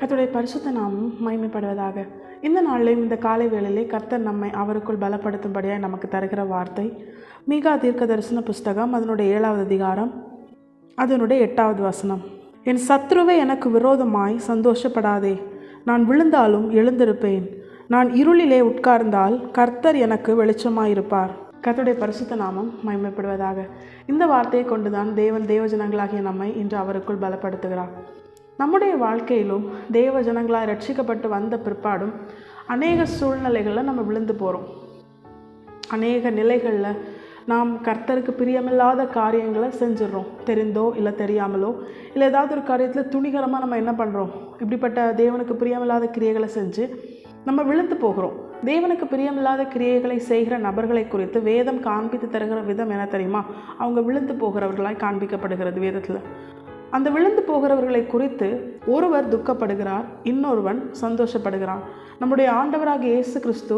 கர்த்தருடைய பரிசுத்த நாமம் மகிமைப்படுவதாக. இந்த நாளிலும் இந்த காலை வேளையிலே கர்த்தர் நம்மை அவருக்குள் பலப்படுத்தும்படியாக நமக்கு தருகிற வார்த்தை மீகா தீர்க்க தரிசன புஸ்தகம் அதனுடைய 7வது அதிகாரம் அதனுடைய 8வது வசனம். என் சத்ருவே எனக்கு விரோதமாய் சந்தோஷப்படாதே, நான் விழுந்தாலும் எழுந்திருப்பேன், நான் இருளிலே உட்கார்ந்தால் கர்த்தர் எனக்கு வெளிச்சமாயிருப்பார். கர்த்தருடைய பரிசுத்த நாமம் மகிமைப்படுவதாக. இந்த வார்த்தையை கொண்டுதான் தேவன் தேவஜனங்களாகிய நம்மை இன்று அவருக்குள் பலப்படுத்துகிறார். நம்முடைய வாழ்க்கையிலும் தேவ ஜனங்களாய் ரட்சிக்கப்பட்டு வந்த பிற்பாடும் அநேக சூழ்நிலைகளில் நம்ம விழுந்து போகிறோம். அநேக நிலைகளில் நாம் கர்த்தருக்கு பிரியமில்லாத காரியங்களை செஞ்சிடறோம், தெரிந்தோ இல்லை தெரியாமலோ, இல்லை ஏதாவது ஒரு காரியத்தில் துணிகரமாக நம்ம என்ன பண்ணுறோம், இப்படிப்பட்ட தேவனுக்கு பிரியமில்லாத கிரியைகளை செஞ்சு நம்ம விழுந்து போகிறோம். தேவனுக்கு பிரியமில்லாத கிரியைகளை செய்கிற நபர்களை குறித்து வேதம் காண்பித்து தருகிற விதம் என்ன தெரியுமா? அவங்க விழுந்து போகிறவர்களாய் காண்பிக்கப்படுகிறது வேதத்தில். அந்த விழுந்து போகிறவர்களை குறித்து ஒருவர் துக்கப்படுகிறார், இன்னொருவன் சந்தோஷப்படுகிறான். நம்முடைய ஆண்டவராகிய இயேசு கிறிஸ்து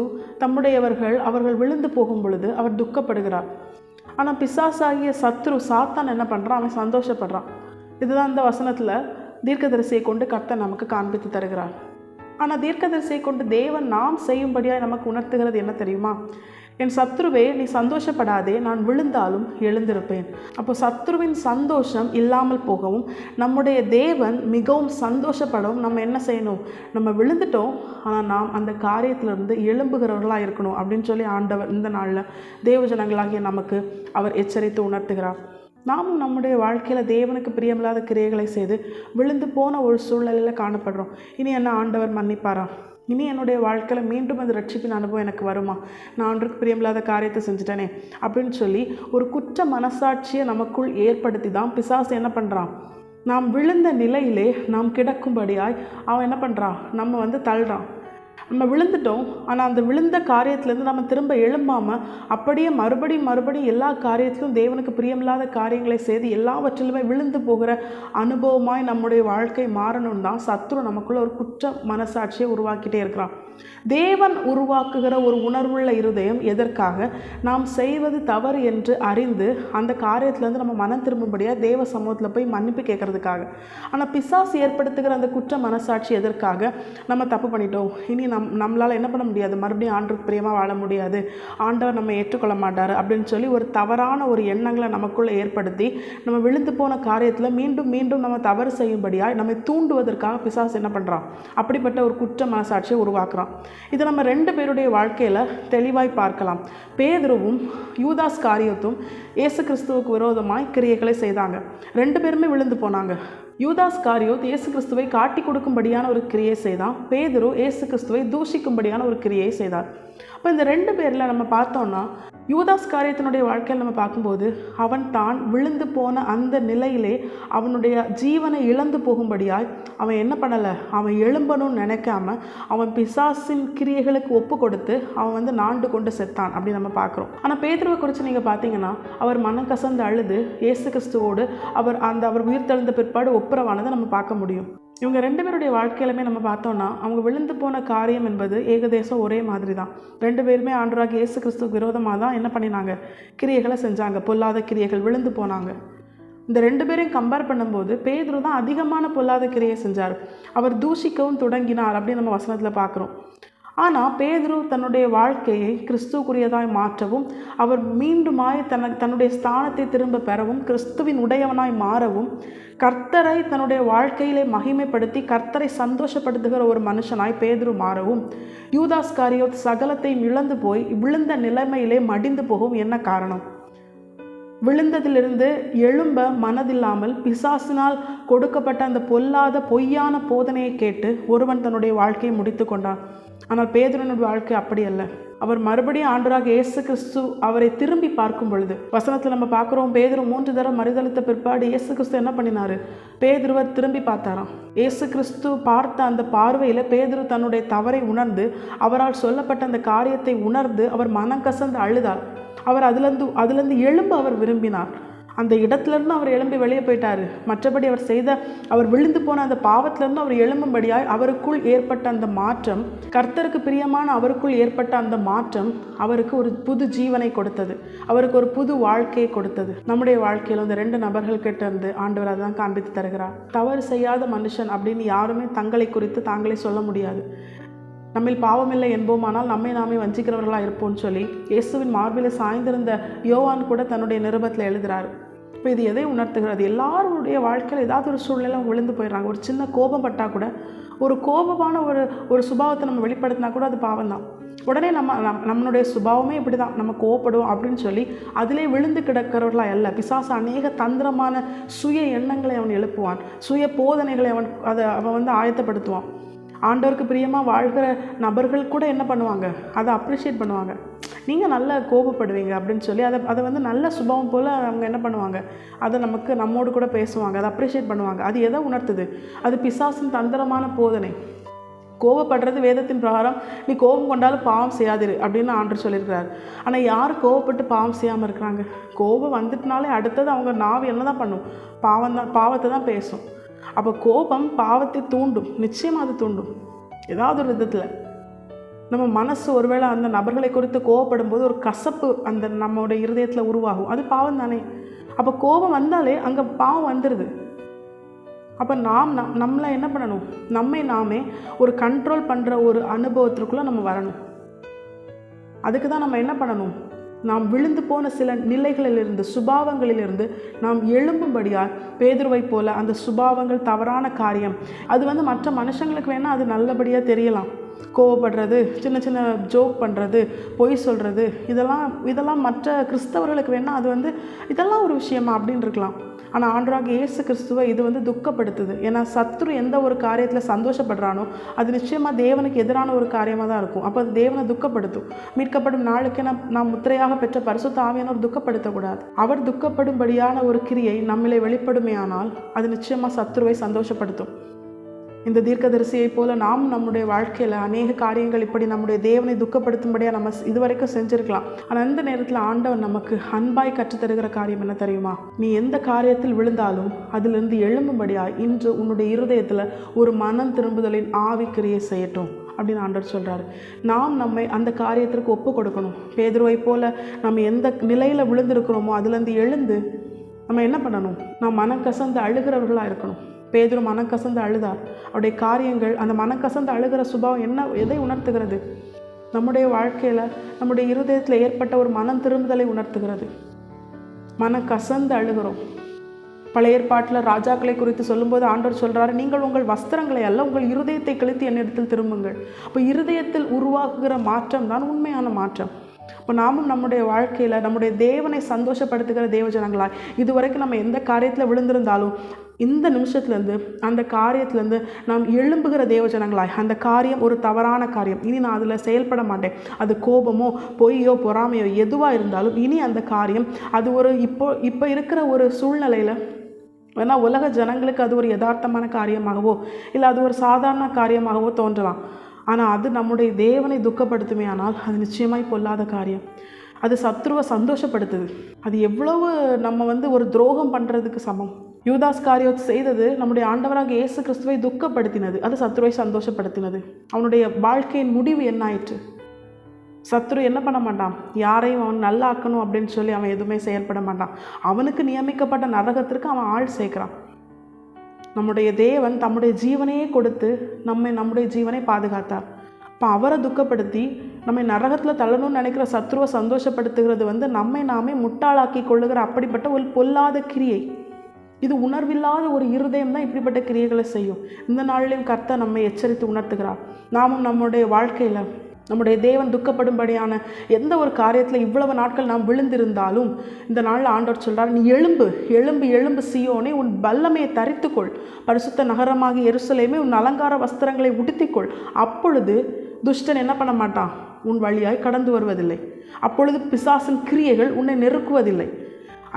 அவர்கள் விழுந்து போகும் பொழுது அவர் துக்கப்படுகிறார். ஆனால் பிசாசாகிய சத்ரு சாத்தான் என்ன பண்ணுறான்? அவன் சந்தோஷப்படுறான். இதுதான் இந்த வசனத்தில் தீர்க்கதரிசியை கொண்டு கர்த்தர் நமக்கு காண்பித்து தருகிறார். ஆனால் தீர்க்கதரிசியை கொண்டு தேவன் நாம் செய்யும்படியாக நமக்கு உணர்த்துகிறது என்ன தெரியுமா? என் சத்ருவே நீ சந்தோஷப்படாதே, நான் விழுந்தாலும் எழுந்திருப்பேன். அப்போ சத்ருவின் சந்தோஷம் இல்லாமல் போகவும் நம்முடைய தேவன் மிகவும் சந்தோஷப்படவும் நம்ம என்ன செய்யணும்? நம்ம விழுந்துட்டோம், ஆனால் நாம் அந்த காரியத்திலிருந்து எழும்புகிறவர்களாக இருக்கணும் அப்படின்னு சொல்லி ஆண்டவர் இந்த நாளில் தேவஜனங்களாகிய நமக்கு அவர் எச்சரித்து உணர்த்துகிறார். நாமும் நம்முடைய வாழ்க்கையில் தேவனுக்கு பிரியமில்லாத கிரியைகளை செய்து விழுந்து போன ஒரு சூழ்நிலையில் காணப்படுறோம். இனி என்ன ஆண்டவர் மன்னிப்பாரா? இனி என்னுடைய வாழ்க்கையில் மீண்டும் அந்த ரட்சிப்பின் அனுபவம் எனக்கு வருமா? நான் ஆண்டவருக்கு பிரியமில்லாத காரியத்தை செஞ்சுட்டேனே அப்படின்னு சொல்லி ஒரு குற்ற மனசாட்சியை நமக்குள் ஏற்படுத்தி தான் பிசாசு என்ன பண்ணுறான்? நாம் விழுந்த நிலையிலே நாம் கிடக்கும்படியாய் அவன் என்ன பண்ணுறான்? நம்ம தள்ளுறான். நம்ம விழுந்துட்டோம், ஆனால் அந்த விழுந்த காரியத்திலேருந்து நம்ம திரும்ப எழும்பாமல் அப்படியே மறுபடியும் எல்லா காரியத்திலும் தேவனுக்கு பிரியமில்லாத காரியங்களை செய்து எல்லாவற்றிலுமே விழுந்து போகிற அனுபவமாய் நம்முடைய வாழ்க்கை மாறணும் தான் சத்ரு நமக்குள்ள ஒரு குற்ற மனசாட்சியை உருவாக்கிட்டே இருக்கிறான். தேவன் உருவாக்குகிற ஒரு உணர்வுள்ள இருதயம் எதற்காக? நாம் செய்வது தவறு என்று அறிந்து அந்த காரியத்திலேருந்து நம்ம மனம் திரும்பும்படியாக தேவ சமூகத்தில் போய் மன்னிப்பு கேட்கறதுக்காக. ஆனால் பிசாசு ஏற்படுத்துகிற அந்த குற்ற மனசாட்சி எதற்காக? நம்ம தப்பு பண்ணிட்டோம், இனி நம்மளால் என்ன பண்ண முடியாது, மறுபடியும் ஆண்டவருக்கு பிரியமாக வாழ முடியாது, ஆண்டவர் நம்ம ஏற்றுக்கொள்ள மாட்டார் அப்படின்னு சொல்லி ஒரு தவறான ஒரு எண்ணங்களை நமக்குள்ளே ஏற்படுத்தி நம்ம விழுந்து போன காரியத்தில் மீண்டும் நம்ம தவறு செய்யும்படியாக நம்மை தூண்டுவதற்காக பிசாசு என்ன பண்ணுறான்? அப்படிப்பட்ட ஒரு குற்ற மனசாட்சியை உருவாக்குறான். இதை நம்ம 2 பேருடைய வாழ்க்கையில் தெளிவாய் பார்க்கலாம். பேதுருவும் யூதாஸ் காரியத்தும் இயேசு கிறிஸ்துவுக்கு விரோதமாய் கிரியைகளை செய்தாங்க. 2 பேருமே விழுந்து போனாங்க. யூதாஸ் காரியோத் இயேசு கிறிஸ்துவை காட்டி கொடுக்கும்படியான ஒரு கிரியை செய்தான். பேதுரு இயேசு கிறிஸ்துவை தூஷிக்கும்படியான ஒரு கிரியை செய்தார். அப்போ இந்த 2 பேரில் நம்ம பார்த்தோம்னா யூதாஸ் காரியத்தினுடைய வாழ்க்கையில் நம்ம பார்க்கும்போது அவன் தான் விழுந்து போன அந்த நிலையிலே அவனுடைய ஜீவனை இழந்து போகும்படியாய் அவன் என்ன பண்ணலை? அவன் எழும்பணும்னு நினைக்காம அவன் பிசாசின் கிரியைகளுக்கு ஒப்பு கொடுத்து அவன் நாண்டு கொண்டு செத்தான் அப்படி நம்ம பார்க்குறோம். ஆனால் பேதுருவை குறித்து நீங்கள் பார்த்தீங்கன்னா அவர் மனம் கசந்து அழுது இயேசு கிறிஸ்துவோடு அவர் உயிர்த்தெழுந்த பிற்பாடு ஒப்புரவானதை நம்ம பார்க்க முடியும். இவங்க 2 பேருடைய வாழ்க்கையிலுமே நம்ம பார்த்தோம்னா அவங்க விழுந்து போன காரியம் என்பது ஏகதேசம் ஒரே மாதிரி தான். 2 பேருமே ஆண்டவராகிய இயேசு கிறிஸ்துவுக்கு விரோதமாக தான் என்ன பண்ணினாங்க? கிரியைகளை செஞ்சாங்க, பொல்லாத கிரியைகள், விழுந்து போனாங்க. இந்த 2 பேரையும் கம்பேர் பண்ணும்போது பேதுரு தான் அதிகமான பொல்லாத கிரியை செஞ்சார். அவர் தூஷிக்கவும் தொடங்கினார் அப்படின்னு நம்ம வசனத்தில் பார்க்குறோம். ஆனால் பேதுரு தன்னுடைய வாழ்க்கையை கிறிஸ்துவுக்குரியதாய் மாற்றவும் அவர் மீண்டுமாய் தன்னுடைய ஸ்தானத்தை திரும்ப பெறவும் கிறிஸ்துவின் உடையவனாய் மாறவும் கர்த்தரை தன்னுடைய வாழ்க்கையிலே மகிமைப்படுத்தி கர்த்தரை சந்தோஷப்படுத்துகிற ஒரு மனுஷனாய் பேதுரு மாறவும் யூதாஸ் காரியோத் சகலத்தையும் இழந்து போய் விழுந்த நிலைமையிலே மடிந்து போகவும் என்ன காரணம்? விழுந்ததிலிருந்து எழும்ப மனதில்லாமல் பிசாசினால் கொடுக்கப்பட்ட அந்த பொய்யான போதனையை கேட்டு ஒருவன் தன்னுடைய வாழ்க்கையை முடித்து கொண்டான். ஆனால் பேதுருவினுடைய வாழ்க்கை அப்படி அல்ல. அவர் மறுபடியும் ஆண்டவராகிய இயேசு கிறிஸ்து அவரை திரும்பி பார்க்கும் பொழுது வசனத்தில் நம்ம பார்க்குறோம், பேதுரு 3 தடவை மறுதலித்த பிற்பாடு இயேசு கிறிஸ்து என்ன பண்ணினார்? பேதுருவர் திரும்பி பார்த்தாராம். இயேசு கிறிஸ்து பார்த்த அந்த பார்வையில் பேதுரு தன்னுடைய தவறை உணர்ந்து அவரால் சொல்லப்பட்ட அந்த காரியத்தை உணர்ந்து அவர் மனம் கசந்து அழுதார். அவர் அதிலிருந்து எழும்ப அவர் விரும்பினார். அந்த இடத்துலேருந்து அவர் எழும்பி வெளியே போயிட்டார். மற்றபடி அவர் விழுந்து போன அந்த பாவத்திலேருந்து அவர் எழும்பும்படியாய் அவருக்குள் ஏற்பட்ட அந்த மாற்றம், கர்த்தருக்கு பிரியமான அவருக்குள் ஏற்பட்ட அந்த மாற்றம் அவருக்கு ஒரு புது ஜீவனை கொடுத்தது, அவருக்கு ஒரு புது வாழ்க்கையை கொடுத்தது. நம்முடைய வாழ்க்கையில் இந்த 2 நபர்கள் கிட்ட இருந்து ஆண்டவர் அதான் காண்பித்து தருகிறார். தவறு செய்யாத மனுஷன் அப்படின்னு யாருமே தங்களை குறித்து தாங்களே சொல்ல முடியாது. நம்மில் பாவமில்லை என்போமானால் நம்மை நாமே வஞ்சிக்கிறவர்களாக இருப்போம்னு சொல்லி இயேசுவின் மார்பில் சாய்ந்திருந்த யோவான் கூட தன்னுடைய நிருபத்தில் எழுதுகிறார். இப்போ இது எதை உணர்த்துகிறது? எல்லாருடைய வாழ்க்கையில் ஏதாவது ஒரு சூழ்நிலை விழுந்து போயிடுறாங்க. ஒரு சின்ன கோபம் பட்டால் கூட, ஒரு கோபமான ஒரு சுபாவத்தை நம்ம வெளிப்படுத்தினா கூட அது பாவம் தான். உடனே நம்மளுடைய சுபாவமே இப்படி தான், நம்ம கோபப்படுவோம் அப்படின்னு சொல்லி அதிலே விழுந்து கிடக்கிறவர்களா அல்ல. பிசாசு அநேக தந்திரமான சுய எண்ணங்களை அவன் எழுப்புவான், சுய போதனைகளை அவன் ஆயத்தப்படுத்துவான். ஆண்டவருக்கு பிரியமாக வாழ்கிற நபர்கள் கூட என்ன பண்ணுவாங்க, அதை அப்ரிஷியேட் பண்ணுவாங்க. நீங்கள் நல்லா கோபப்படுவீங்க அப்படின்னு சொல்லி அதை நல்ல சுபாவம் போல் அவங்க என்ன பண்ணுவாங்க, அதை நம்மோடு கூட பேசுவாங்க, அதை அப்ரிஷியேட் பண்ணுவாங்க. அது எதை உணர்த்துது? அது பிசாசின் தந்திரமான போதனை. கோபப்படுறது வேதத்தின் பிரகாரம் நீ கோபம் கொண்டாலும் பாவம் செய்யாதிரு அப்படின்னு ஆண்டவர் சொல்லியிருக்கிறார். ஆனால் யார் கோபப்பட்டு பாவம் செய்யாமல் இருக்கிறாங்க? கோபம் வந்துட்டுனாலே அடுத்தது அவங்க நாவு என்ன தான் பண்ணும்? பாவத்தை தான் பேசும். அப்போ கோபம் பாவத்தை தூண்டும், நிச்சயமாக அது தூண்டும். ஏதாவது ஒரு விதத்தில் நம்ம மனசு ஒருவேளை அந்த நபர்களை குறித்து கோபப்படும் போது ஒரு கசப்பு அந்த நம்மளுடைய இருதயத்தில் உருவாகும். அது பாவம் தானே? அப்போ கோபம் வந்தாலே அங்கே பாவம் வந்துடுது. அப்போ நம்மளை என்ன பண்ணணும்? நம்மை நாமே ஒரு கண்ட்ரோல் பண்ணுற ஒரு அனுபவத்திற்குள்ளே நம்ம வரணும். அதுக்கு தான் நம்ம என்ன பண்ணணும்? நாம் விழுந்து போன சில நிலைகளிலிருந்து, சுபாவங்களிலிருந்து நாம் எழும்பும்படியால் பேதுருவை போல அந்த சுபாவங்கள், தவறான காரியம், அது மற்ற மனுஷங்களுக்கு வேணால் அது நல்லபடியாக தெரியலாம். கோவப்படுறது, சின்ன சின்ன ஜோக் பண்ணுறது, பொய் சொல்கிறது, இதெல்லாம் மற்ற கிறிஸ்தவர்களுக்கு வேணால் அது இதெல்லாம் ஒரு விஷயமா அப்படின்னு இருக்கலாம். ஆனால் ஆண்டவராகிய இயேசு கிறிஸ்துவை இது துக்கப்படுத்துது. ஏன்னா சத்துரு எந்த ஒரு காரியத்தில் சந்தோஷப்படுறானோ அது நிச்சயமாக தேவனுக்கு எதிரான ஒரு காரியமாக தான் இருக்கும். அப்போ அது தேவனை துக்கப்படுத்தும். மீட்கப்படும் நாளுக்கு நாம் முத்திரையாக பெற்ற பரிசுத்த ஆவியானவர் துக்கப்படுத்தக்கூடாது. அவர் துக்கப்படும்படியான ஒரு கிரியை நம்மளை வெளிப்படுமே ஆனால் அது நிச்சயமாக சத்துருவை சந்தோஷப்படுத்தும். இந்த தீர்க்கதரிசியை போல நாம் நம்முடைய வாழ்க்கையில் அநேக காரியங்கள் இப்படி நம்முடைய தேவனை துக்கப்படுத்தும்படியாக நம்ம இதுவரைக்கும் செஞ்சுருக்கலாம். ஆனால் அந்த நேரத்தில் ஆண்டவன் நமக்கு அன்பாய் கற்றுத்தருகிற காரியம் என்ன தெரியுமா? நீ எந்த காரியத்தில் விழுந்தாலும் அதிலிருந்து எழும்பும்படியாக இன்று உன்னுடைய இருதயத்தில் ஒரு மனம் திரும்புதலின் ஆவிக்கிரியை செய்யட்டும் அப்படின்னு ஆண்டவர் சொல்கிறாரு. நாம் நம்மை அந்த காரியத்திற்கு ஒப்பு கொடுக்கணும். பேதுருவை போல நம்ம எந்த நிலையில் விழுந்திருக்கிறோமோ அதுலேருந்து எழுந்து நம்ம என்ன பண்ணணும்? நாம் மனம் கசந்து அழுகிறவர்களாக இருக்கணும். பேதுரு மனம் கசந்து அழுதார். அவருடைய காரியங்கள், அந்த மனம் கசந்து அழுகிற சுபாவம் எதை உணர்த்துகிறது? நம்முடைய வாழ்க்கையில் நம்முடைய இருதயத்தில் ஏற்பட்ட ஒரு மனம் திரும்புதலை உணர்த்துகிறது. மனம் கசந்து அழுகிறோம். பழைய ஏற்பாட்டில் ராஜாக்களை குறித்து சொல்லும்போது ஆண்டவர் சொல்கிறாரு, நீங்கள் உங்கள் வஸ்திரங்களை அல்ல உங்கள் இருதயத்தை கிழித்து என்னிடத்தில் திரும்புங்கள். அப்போ இருதயத்தில் உருவாக்குகிற மாற்றம் தான் உண்மையான மாற்றம். இப்போ நாமும் நம்முடைய வாழ்க்கையில் நம்முடைய தேவனை சந்தோஷப்படுத்துகிற தேவஜனங்களாய் இதுவரைக்கும் நம்ம எந்த காரியத்தில் விழுந்திருந்தாலும் இந்த நிமிஷத்துலேருந்து அந்த காரியத்துலேருந்து நாம் எழும்புகிற தேவஜனங்களாய், அந்த காரியம் ஒரு தவறான காரியம், இனி நான் அதில் செயல்பட மாட்டேன். அது கோபமோ பொய்யோ பொறாமையோ எதுவாக இருந்தாலும் இனி அந்த காரியம் அது ஒரு இப்போ இருக்கிற ஒரு சூழ்நிலையில் வேணா உலக ஜனங்களுக்கு அது ஒரு யதார்த்தமான காரியமாகவோ இல்லை அது ஒரு சாதாரண காரியமாகவோ தோன்றலாம். ஆனால் அது நம்முடைய தேவனை துக்கப்படுத்துமே ஆனால் அது நிச்சயமாய் பொல்லாத காரியம். அது சத்ருவை சந்தோஷப்படுத்துது. அது எவ்வளவு நம்ம ஒரு துரோகம் பண்ணுறதுக்கு சமம். யூதாஸ் காரியோத் செய்தது நம்முடைய ஆண்டவராக இயேசு கிறிஸ்துவை துக்கப்படுத்தினது, அது சத்ருவை சந்தோஷப்படுத்தினது. அவனுடைய வாழ்க்கையின் முடிவு என்ன ஆயிற்று? சத்ரு என்ன பண்ண மாட்டான்? யாரையும் அவன் நல்லா ஆக்கணும் அப்படின்னு சொல்லி அவன் எதுவுமே செயல்பட மாட்டான். அவனுக்கு நியமிக்கப்பட்ட நரகத்திற்கு அவன் ஆள் சேர்க்கிறான். நம்முடைய தேவன் தம்முடைய ஜீவனையே கொடுத்து நம்முடைய ஜீவனை பாதுகாத்தார். இப்போ அவரை துக்கப்படுத்தி நம்மை நரகத்தில் தள்ளணும்னு நினைக்கிற சத்ருவை சந்தோஷப்படுத்துகிறது நம்மை நாமே முட்டாளாக்கி கொள்ளுகிற அப்படிப்பட்ட ஒரு பொல்லாத கிரியை. இது உணர்வில்லாத ஒரு இருதயம் தான் இப்படிப்பட்ட கிரியைகளை செய்யும். இந்த நாளிலையும் கர்த்தர் நம்மை எச்சரித்து உணர்த்துகிறார். நாமும் நம்முடைய வாழ்க்கையில் நம்முடைய தேவன் துக்கப்படும்படியான எந்த ஒரு காரியத்தில் இவ்வளவு நாட்கள் நாம் விழுந்திருந்தாலும் இந்த நாளில் ஆண்டவர் சொல்கிறார், நீ எழும்பு எழும்பு எழும்பு சீயோனே, உன் வல்லமையை தரித்துக்கொள், பரிசுத்த நகரமாகிய எருசலேமே உன் அலங்கார வஸ்திரங்களை உடுத்திக்கொள். அப்பொழுது துஷ்டன் என்ன பண்ண மாட்டான்? உன் வழியாய் கடந்து வருவதில்லை. அப்பொழுது பிசாசின் கிரியைகள் உன்னை நெருக்குவதில்லை.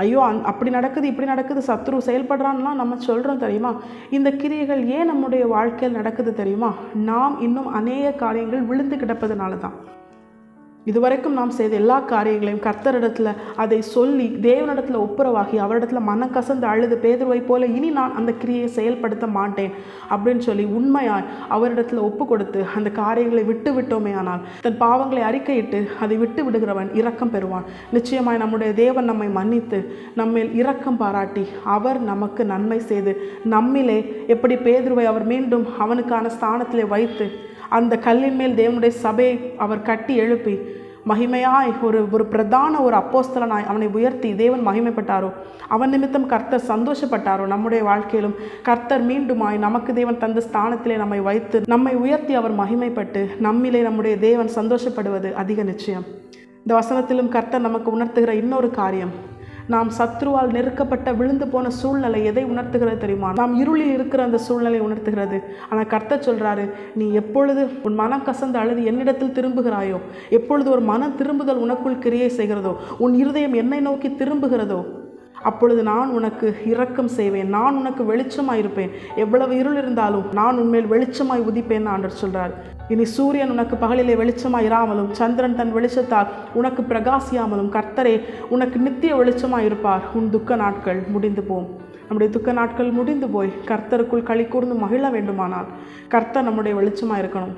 ஐயோ அப்படி நடக்குது இப்படி நடக்குது சத்ரு செயல்படுறான்லாம் நம்ம சொல்கிறோம் தெரியுமா? இந்த கிரியைகள் ஏன் நம்முடைய வாழ்க்கையில் நடக்குது தெரியுமா? நாம் இன்னும் அநேக காரியங்கள் விழுந்து கிடப்பதுனால தான். இதுவரைக்கும் நாம் செய்த எல்லா காரியங்களையும் கர்த்தரிடத்தில் அதை சொல்லி தேவனிடத்தில் ஒப்புரவாகி அவரிடத்துல மனம் கசந்து அழுது பேதுருவை போல இனி நான் அந்த கிரியை செயல்படுத்த மாட்டேன் அப்படின்னு சொல்லி உண்மையாய் அவரிடத்தில் ஒப்பு கொடுத்து அந்த காரியங்களை விட்டு விட்டோமே ஆனால் தன் பாவங்களை அறிக்கையிட்டு அதை விட்டு விடுகிறவன் இரக்கம் பெறுவான். நிச்சயமாய் நம்முடைய தேவன் நம்மை மன்னித்து நம்மேல் இரக்கம் பாராட்டி அவர் நமக்கு நன்மை செய்து நம்மிலே எப்படி பேதுருவை அவர் மீண்டும் அவனுக்கான ஸ்தானத்திலே வைத்து அந்த கல்லின் மேல் தேவனுடைய சபையை அவர் கட்டி எழுப்பி மகிமையாய் ஒரு பிரதான ஒரு அப்போஸ்தலனாய் அவனை உயர்த்தி தேவன் மகிமைப்பட்டாரோ, அவன் நிமித்தம் கர்த்தர் சந்தோஷப்பட்டாரோ, நம்முடைய வாழ்க்கையிலும் கர்த்தர் மீண்டுமாய் நமக்கு தேவன் தந்த ஸ்தானத்திலே நம்மை வைத்து நம்மை உயர்த்தி அவர் மகிமைப்பட்டு நம்மிலே நம்முடைய தேவன் சந்தோஷப்படுவது அதிக நிச்சயம். இந்த வசனத்திலும் கர்த்தர் நமக்கு உணர்த்துகிற இன்னொரு காரியம், நாம் சத்ருவால் நெருக்கப்பட்ட விழுந்து போன சூழ்நிலை எதை உணர்த்துகிறது தெரியுமா? நாம் இருளில் இருக்கிற அந்த சூழ்நிலை உணர்த்துகிறது. ஆனால் கர்த்தர் சொல்கிறாரு, நீ எப்பொழுது உன் மனம் கசந்து அழுது என்னிடத்தில் திரும்புகிறாயோ, எப்பொழுது ஒரு மன திரும்புதல் உனக்குள் கிரியை செய்கிறதோ, உன் இருதயம் என்னை நோக்கி திரும்புகிறதோ, அப்பொழுது நான் உனக்கு இரக்கம் செய்வேன், நான் உனக்கு வெளிச்சமாய் இருப்பேன். எவ்வளவு இருள் இருந்தாலும் நான் உன்மேல் வெளிச்சமாய் உதிப்பேன் ஆண்டவர் சொல்கிறார். இனி சூரியன் உனக்கு பகலிலே வெளிச்சமாய் இராமலும் சந்திரன் தன் வெளிச்சத்தால் உனக்கு பிரகாசியாமலும் கர்த்தரே உனக்கு நித்திய வெளிச்சமாய் இருப்பார். உன் துக்க நாட்கள் முடிந்து போம். நம்முடைய துக்க நாட்கள் முடிந்து போய் கர்த்தருக்குள் களி கூர்ந்து மகிழ வேண்டுமானால் கர்த்தர் நம்முடைய வெளிச்சமாக இருக்கணும்.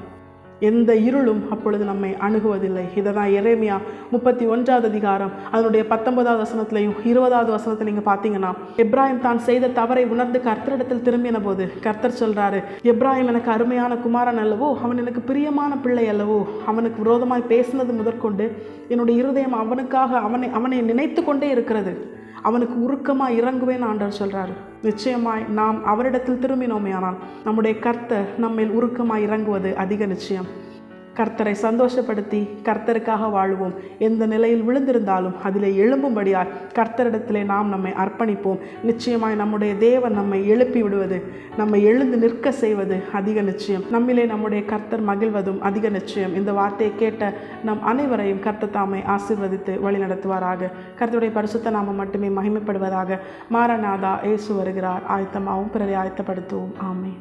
எந்த இருளும் அப்பொழுது நம்மை அணுகுவதில்லை. இதை தான் எரேமியா 31வது அதிகாரம் அதனுடைய 19வது வசனத்திலையும் 20வது வசனத்தில் நீங்கள் பார்த்தீங்கன்னா, எப்ராஹிம் தான் செய்த தவறை உணர்ந்து கர்த்தரிடத்தில் திரும்பின போது கர்த்தர் சொல்கிறாரு, எப்ராஹிம் எனக்கு அருமையான குமாரன் அல்லவோ, அவன் எனக்கு பிரியமான பிள்ளை அல்லவோ, அவனுக்கு விரோதமாய் பேசினது முதற்கொண்டு என்னுடைய இருதயம் அவனுக்காக அவனை நினைத்து கொண்டே இருக்கிறது, அவனுக்கு உருக்கமாக இறங்குவேன் ஆண்டவர் சொல்கிறார். நிச்சயமாய் நாம் அவரிடத்தில் திரும்பினோமே ஆனால் நம்முடைய கர்த்தர் நம்மேல் உருக்கமாய் இறங்குவது அதிக நிச்சயம். கர்த்தரை சந்தோஷப்படுத்தி கர்த்தருக்காக வாழுவோம். எந்த நிலையில் விழுந்திருந்தாலும் அதிலே எழும்பும்படியால் கர்த்தரிடத்திலே நாம் நம்மை அர்ப்பணிப்போம். நிச்சயமாய் நம்முடைய தேவன் நம்மை எழுப்பி விடுவது, நம்மை எழுந்து நிற்க செய்வது அதிக நிச்சயம். நம்மிலே நம்முடைய கர்த்தர் மகிழ்வதும் அதிக நிச்சயம். இந்த வார்த்தையை கேட்ட நம் அனைவரையும் கர்த்தர் தாமை ஆசீர்வதித்து வழி நடத்துவாராக. கர்த்தருடைய பரிசுத்த நாமம் மட்டுமே மகிமைப்படுவதாக. மாரநாதா, இயேசு வருகிறார். ஆயத்தமாகவும் பிறரை ஆயத்தப்படுத்துவோம். ஆமென்.